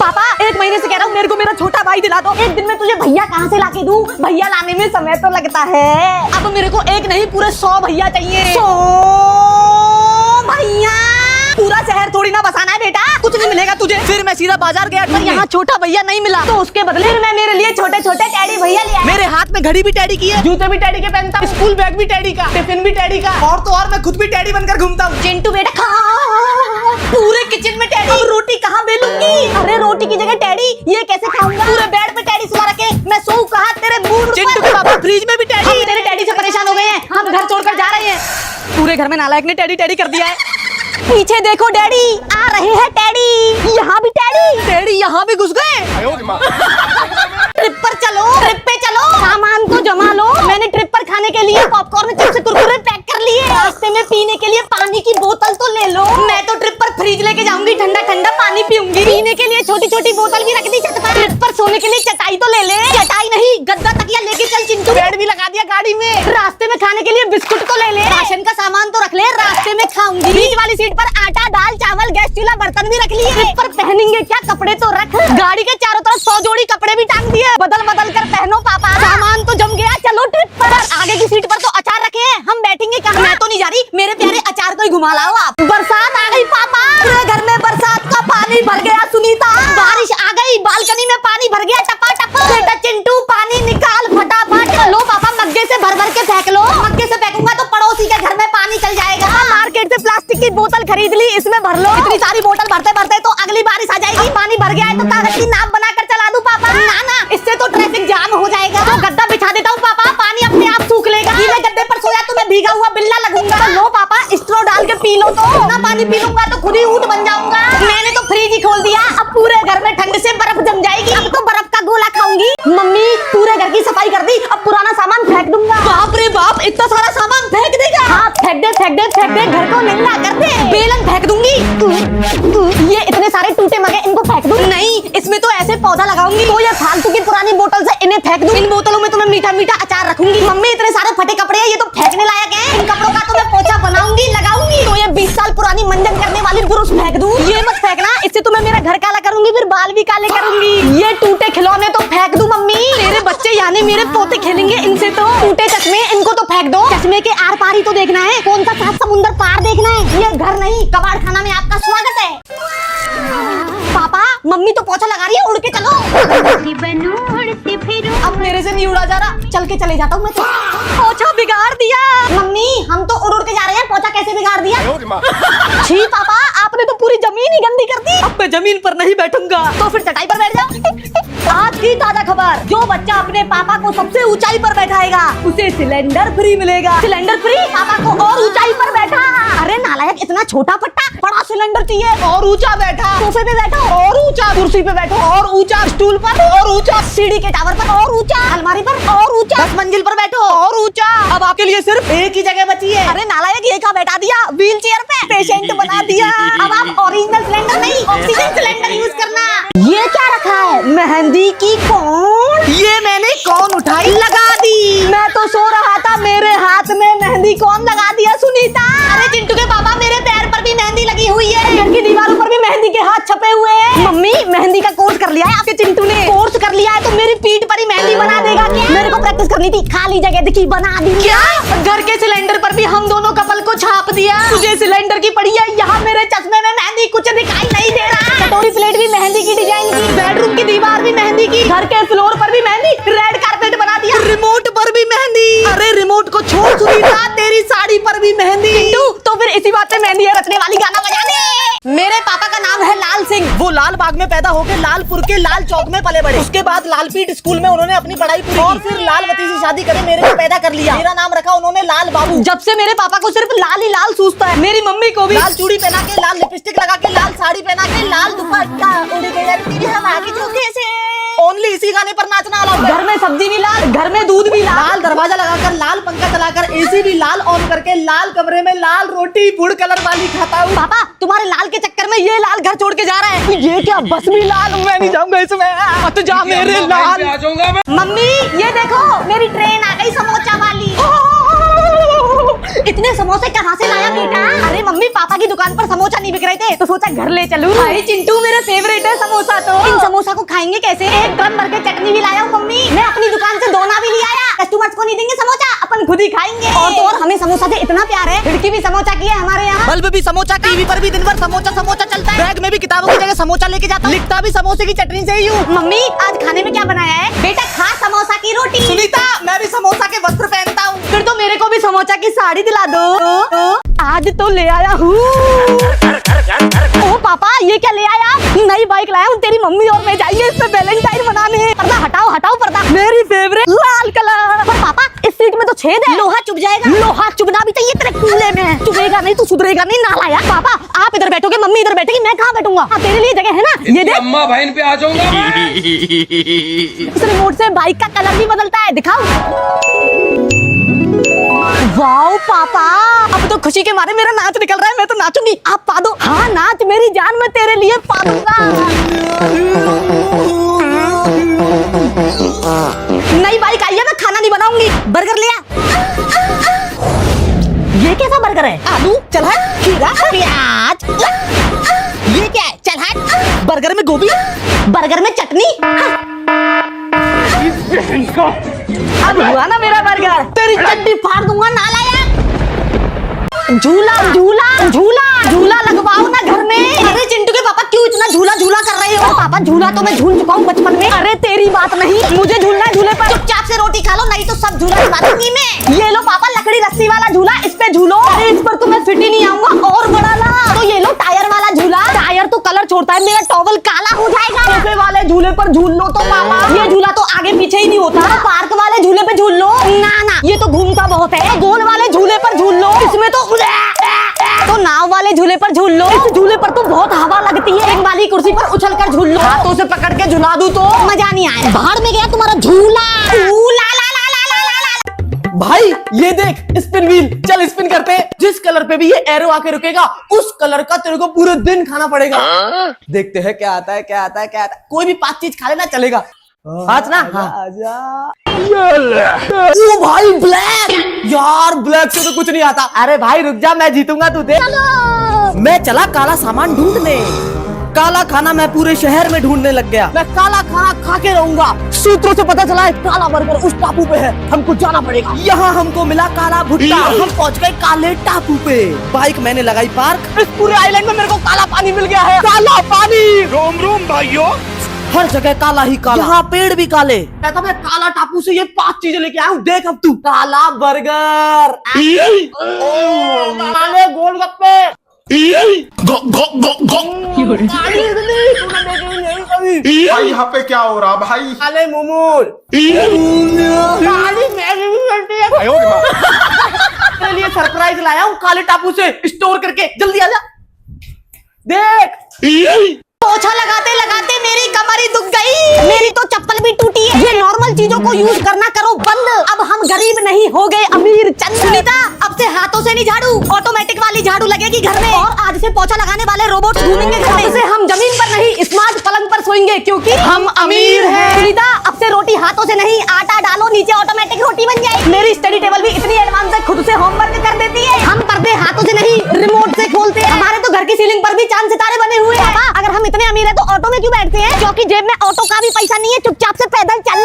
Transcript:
पापा 1 महीने से कह रहा हूँ मेरे को मेरा छोटा भाई दिला दो। एक दिन में तुझे भैया कहाँ से लाके दूँ? भैया लाने में समय तो लगता है। अब मेरे को एक नहीं पूरे 100 भैया चाहिए। 100 भैया? पूरा शहर थोड़ी ना बसाना है बेटा, कुछ नहीं मिलेगा तुझे। फिर मैं सीधा बाजार गया पर यहाँ छोटा भैया नहीं मिला, तो उसके बदले मैं मेरे लिए छोटे छोटे टैडी भैया लिया। मेरे हाथ में घड़ी भी टैडी की है, जूते भी टैडी के पहनता हूँ, स्कूल बैग भी टैडी का, टिफिन भी टैडी का, और तो और मैं खुद भी टैडी बनकर घूमता हूँ। चिंटू बेटा खा, पूरे किचन में टैडी। अब रोटी कहाँ बेलूंगी? अरे रोटी की जगह टैडी, ये कैसे खाऊंगा? पूरे बेड पे टैडी सुला रखे, मैं सोऊं कहाँ तेरे मुंह? चिंटू के पापा फ्रिज में भी टैडी। हम तेरे टैडी से परेशान हो गए हैं, हम घर छोड़कर जा रहे हैं। पूरे घर में नालायक ने टैडी टैडी कर दिया है। पीछे देखो डैडी आ रहे हैं टैडी। यहाँ भी टैडी, टैडी यहाँ भी घुस गए। ट्रिप पर चलो, ट्रिप पे चलो, सामान को जमा लो। मैंने ट्रिप पर खाने के लिए पॉपकॉर्न, चिप्स, कुरकुरे पैक कर लिए। रास्ते में पीने के लिए पानी की बोतल तो ले लो। मैं तो ट्रिप पर फ्रिज लेके जाऊंगी, ठंडा ठंडा पानी पीऊंगी। पीने के लिए छोटी छोटी बोतल भी रख दी छत पर। ट्रिप पर सोने के लिए चटाई तो ले ले। चटाई नहीं, गद्दा तकिया लेके चल चिंटू। बेड भी लगा दिया गाड़ी में। रास्ते में खाने के लिए बिस्कुट तो ले ले। राशन का सामान तो रख ले, रास्ते में खाऊंगी। बीच वाली सीट पर आटा, दाल, चावल, गैस चूल्हा, बर्तन भी रख लिए। ट्रिप पर पहनेंगे क्या कपड़े तो रख। गाड़ी के चारों तरफ 100 जोड़ी कपड़े भी टांग दिए, बदल बदल कर पहनो पापा। सामान तो जम गया, चलो ट्रिप पर। आगे की सीट पर तो अचार रखे हैं, हम बैठेंगे कहाँ? मैं तो नहीं जा रही, मेरे प्यारे अचार को ही घुमा लाओ आप। बरसात आ गई पापा, पूरे घर में बरसात का पानी भर गया। सुनीता बारिश आ गई, बालकनी में पानी भर गया टपाटप। बेटा चिंटू पानी निकाल फटाफट। लो पापा मग्गे से भर भर के फेंक लो। मग्गे से फेंकूंगा तो पड़ोसी के घर में पानी चल जाएगा। मार्केट से प्लास्टिक की बोतल खरीद ली, इसमें भर लो। इतनी सारी बोतल भरते भरते तो अगली बारिश आ जाएगी। पानी भर गया है तो कागज की नाव बनाकर चला दूं पापा? ना ना, इससे तो ट्रैफिक जाम हो जाएगा। तो गद्दा बिछा देता हूँ पापा, पानी अपने आप सूख लेगा। गीले गद्दे पर सोया तो मैं भीगा हुआ बिल्ला लगूंगा। तो लो पापा स्ट्रॉ डाल के पी लो, तो ना पानी पी लूंगा तो खुद ही ऊंट बन जाऊंगा। मैंने तो फ्रिज ही खोल दिया, अब पूरे घर में ठंड से बर्फ जम जाएगी। अब तो बर्फ का गोला खाऊंगी। मम्मी पूरे घर की सफाई कर दी, अब पुराना सामान फेंक दूंगा। बाप रे बाप, इतना सारा सामान फेंक देगा? हाँ फेंक दे फेंक दे फेंक दे, घर को नंगा कर दे। बेलन फेंक दूंगी। ये इतने सारे टूटे मगे, इनको फेंक दूं? नहीं, इसमें तो ऐसे पौधा लगाऊंगी। तो ये फालतू की पुरानी बोतल से इन्हें फेंक दूं। इन बोतलों में तो मैं मीठा मीठा अचार रखूंगी। मम्मी इतने सारे फटे कपड़े हैं, ये तो फेंकने लायक है। इन कपड़ों का तो मैं पोछा बनाऊंगी, लगाऊंगी। तो ये 20 साल पुरानी मंजन करने वाली ब्रश फेंक दूं? ये मत फेंकना, इससे तो मैं मेरा घर काला करूंगी, फिर बाल भी काले करूंगी। ये टूटे खिलौने तो फेंक दूं मम्मी? मेरे बच्चे यानी मेरे पोते खेलेंगे इनसे। तो टूटे चश्मे, इनको तो फेंक दो। चश्मे के आर पार ही तो देखना है, कौन सा 7 समुंदर पार देखना है। ये घर नहीं, कबाड़ खाना में आपका स्वागत है। पापा मम्मी तो पोछा लगा रही है, उड़ के चलो। अब मेरे से नहीं उड़ा जा रहा, चल के चले जाता हूँ मैं तो। पोछा बिगाड़ दिया। मम्मी हम तो उड़ उड़ के जा रहे हैं, पोछा कैसे बिगाड़ दिया? छी पापा, आपने तो पूरी जमीन ही गंदी कर दी। अब मैं जमीन पर नहीं बैठूंगा, तो फिर चटाई पर बैठ जाओ। आज की ताजा खबर, जो बच्चा अपने पापा को सबसे ऊंचाई पर बैठाएगा उसे सिलेंडर फ्री मिलेगा। Cylinder free? पापा को और ऊंचाई पर बैठा। अरे नालायक, इतना छोटा पट्टा, बड़ा सिलेंडर चाहिए। और ऊंचा बैठा, सोफे पे बैठो और ऊंचा, कुर्सी पे बैठो और ऊंचा, स्टूल पर और ऊंचा, सीढ़ी के टावर पर और ऊंचा, अलमारी पर और ऊंचा, 10 मंजिल पर बैठो और ऊंचा। अब आपके लिए सिर्फ एक ही जगह बची है। अरे नालायक, ये क्या बैठा दिया? व्हील चेयर पे पेशेंट बना दिया। अब आप ओरिजिनल सिलेंडर नहीं, ऑक्सीजन सिलेंडर यूज करना। ये क्या रखा है? मेहंदी की कौन? ये मैंने कौन उठाई, लगा दी। मैं तो सो रहा था, मेरे हाथ में मेहंदी कौन लगा दिया? सुनीता। अरे चिंटू के पापा, मेरे पैर पर भी मेहंदी लगी हुई है, घर की दीवारों पर भी मेहंदी के हाथ छपे हुए हैं। मम्मी मेहंदी का कोर्स कर लिया है आपके चिंटू ने? कोर्स कर लिया है तो मेरी पीठ पर ही मेहंदी बना देगा क्या? मेरे को प्रैक्टिस करनी थी, खाली जगह दिखी, बना दी। क्या? घर के सिलेंडर पर भी हम दोनों कपल को छाप दिया। तुझे सिलेंडर की पड़ी है, यहाँ मेरे चश्मे में मेहंदी, कुछ दिखाई नहीं दे रहा। कटोरी प्लेट भी मेहंदी की डिजाइन की, बेडरूम की दीवार भी मेहंदी की, घर के फ्लोर पर भी मेहंदी, रेड कारपेट बना दिया, रिमोट पर भी मेहंदी। अरे रिमोट को छोड़ सुनीता, तेरी साड़ी पर भी मेहंदी। तो फिर इसी बात पे मेहंदी रचने वाली गाना बजा दे। मेरे पापा का नाम है लाल सिंह। वो लाल बाग में पैदा होकर लालपुर के लाल चौक में पले बड़े। उसके बाद लालपीट स्कूल में उन्होंने अपनी पढ़ाई पूरी और फिर लालवती से शादी करके मेरे को पैदा कर लिया। मेरा नाम रखा उन्होंने लाल बाबू। जब से मेरे पापा को सिर्फ लाल ही लाल सूझता है। मेरी मम्मी को भी लाल चूड़ी पहना के, लाल लिपस्टिक लगा के, लाल साड़ी पहना के, लाल दुपट्टा उड़ गया हवा की झोंके से। ओनली इसी गाने पर नाचना अलाउड है। घर में सब्जी भी लाल, घर में दूध भी लाल, दरवाजा लगाकर, लाल पंखा चलाकर, एसी भी लाल ऑन करके, लाल कमरे में लाल रोटी फूड कलर वाली खाता हूँ। पापा तुम्हारे लाल के चक्कर में ये लाल घर छोड़ के जा रहा है। ये क्या बस भी लाल? मैं नहीं जाऊंगा इसमें, मत जा मेरे लाल। मम्मी ये देखो, मेरी ट्रेन आ गई समोसा वाली। इतने समोसे कहाँ से लाया बेटा? अरे मम्मी पापा की दुकान पर समोसा नहीं बिक रहे थे तो सोचा घर ले चलूं। अरे चिंटू मेरा फेवरेट है समोसा। तो इन समोसा को खाएंगे कैसे? एक ड्रम भर के चटनी भी लाया हूँ मम्मी। मैं अपनी दुकान से दोना भी ले आया। कस्टमर्स को नहीं देंगे समोसा, अपन खुद ही खाएंगे। और तो और हमें समोसा से इतना प्यार है, खिड़की भी समोसा की है हमारे यहाँ, बल्ब भी समोसा, टीवी पर भी दिन भर समोसा समोसा चलता है, बैग में भी किताबों की जगह समोसा लेके जाता, लिखता भी समोसे की चटनी से ही हूँ। मम्मी आज खाने में क्या बनाया है? बेटा खा समोसा की रोटी। सुनीता मैं भी समोसा के वस्त्र पहनता हूँ। फिर तो मेरे को भी समोसा की साड़ी दिला दो। आज तो ले आया हूँ। ओ पापा ये क्या ले आया? नई बाइक लाया हूँ, तेरी मम्मी और मैं जाएंगे इस पे वैलेंटाइन मनाने। पर्दा हटाओ हटाओ पर्दा, मेरी फेवरेट लाल कलर। पर पापा इस सीट में तो छेद है, लोहा चुभ जाएगा। लोहा चुभना भी चाहिए तेरे कूले में, चुभेगा नहीं तो सुधरेगा नहीं नालायक। पापा आप इधर बैठोगे, मम्मी इधर बैठेगी, मैं कहाँ बैठूंगा? तेरे लिए जगह है ना, ये देख। अम्मा बहन पे आ जाऊंगा। इस रिमोट से बाइक का कलर भी बदलता है, दिखाओ। वाओ पापा अब तो खुशी के मारे मेरा नाच निकल रहा है, मैं तो नाचूंगी। आप पा दो। हाँ नाच मेरी जान, मैं तेरे लिए पा दूंगा। नई बाइक आई है, मैं खाना नहीं बनाऊंगी। बर्गर लिया। ये कैसा बर्गर है? आलू, चल हट, खीरा, प्याज। ये क्या है? चल हट। बर्गर में गोभी, बर्गर में चटनी। अब हुआ ना मेरा बर्गर, तेरी चड्डी फाड़ दूंगा नालायक। झूला झूला झूला झूला लगवाओ ना घर में। अरे चिंटू के पापा क्यों इतना झूला झूला कर रहे हो? पापा झूला तो मैं झूल चुका हूँ बचपन में। अरे तेरी बात नहीं, मुझे झूलना है झूले पर। चुपचाप से रोटी खा लो, नहीं तो सब झूला खिला दूंगी मैं। ये लो पापा लकड़ी रस्सी वाला झूला, इस पे झूलो। अरे इस पर तो मैं फिट ही नहीं आऊंगा, और बड़ा ला। तो ये लो टायर वाला झूला। टायर तो कलर छोड़ता है, मेरा टॉवल काला हो जाएगा। सोफे वाले झूले पर झूल लो तो पापा। ये झूला तो आगे पीछे ही नहीं होता। पार्क वाले झूले पे झूल लो। ना ये तो घूमता बहुत है। गोल वाले झूले पर झूल लो, इसमें तो नाव वाले झूले पर झूल लो। इस झूले पर तो बहुत हवा लगती है। एक वाली कुर्सी पर उछल कर झूल लो। हाथों से पकड़ के झुला दूं तो मजा नहीं आया। बाहर में गया तुम्हारा झूला। भाई ये देख स्पिन व्हील, चल स्पिन करते हैं। जिस कलर पे भी ये एरो आके रुकेगा उस कलर का तेरे को पूरे दिन खाना पड़ेगा। देखते हैं क्या आता है क्या आता है क्या आता है। कोई भी 5 चीज खा लेना चलेगा। आज ना आजा। ओ भाई ब्लैक, यार ब्लैक से तो कुछ नहीं आता। अरे भाई रुक जा, मैं जीतूंगा तू देख। मैं चला काला सामान ढूंढने। काला खाना मैं पूरे शहर में ढूंढने लग गया। मैं काला खाना खा के रहूंगा। सूत्रों से पता चला है काला बर्गर उस टापू पे है, हमको जाना पड़ेगा। यहाँ हमको मिला काला भुट्टा, हम पहुँच गए काले टापू पे। बाइक मैंने लगाई पार्क। इस पूरे आइलैंड में मेरे को काला पानी मिल गया है। काला पानी। रोम रोम भाइयों, हर जगह काला ही काला। यहाँ पेड़ भी काले। कहता मैं काला टापू से ये 5 चीजें लेके आया हूँ। देख अब तू, काला बर्गर, काले गोलगप्पे, भाई यहाँ पे क्या हो रहा भाई? काले मोमोज, काली मैगी भी मिलती है। तेरे लिए सरप्राइज लाया हूँ काले टापू से स्टोर करके, जल्दी आजा। देख पोछा लगाते लगाते मेरी कमर ही दुख गई, मेरी तो चप्पल भी टूटी है। ये नॉर्मल चीजों को यूज करना करो बंद। अब हम गरीब नहीं हो गए अमीर चंद। सुनीता अब से हाथों से नहीं झाड़ू, ऑटोमेटिक वाली झाड़ू लगेगी घर में। और आज से पोछा लगाने वाले रोबोट घूमेंगे घर में। से हम जमीन पर नहीं स्मार्ट पलंग पर सोएंगे क्योंकि हम अमीर हैं। सुनीता अब से रोटी हाथों से नहीं, आटा डालो नीचे ऑटोमेटिक रोटी बन जाएगी। मेरी स्टडी टेबल भी इतनी एडवांस है, खुद से होमवर्क कर देती है। हम पर्दे हाथों से नहीं रिमोट से खोलते हैं। हमारे तो घर की सीलिंग पर भी चांद सितारे बने हुए हैं। अगर हम इतने अमीर है तो ऑटो में क्यों बैठते हैं? क्योंकि जेब में ऑटो का भी पैसा नहीं है, चुपचाप से पैदल चल।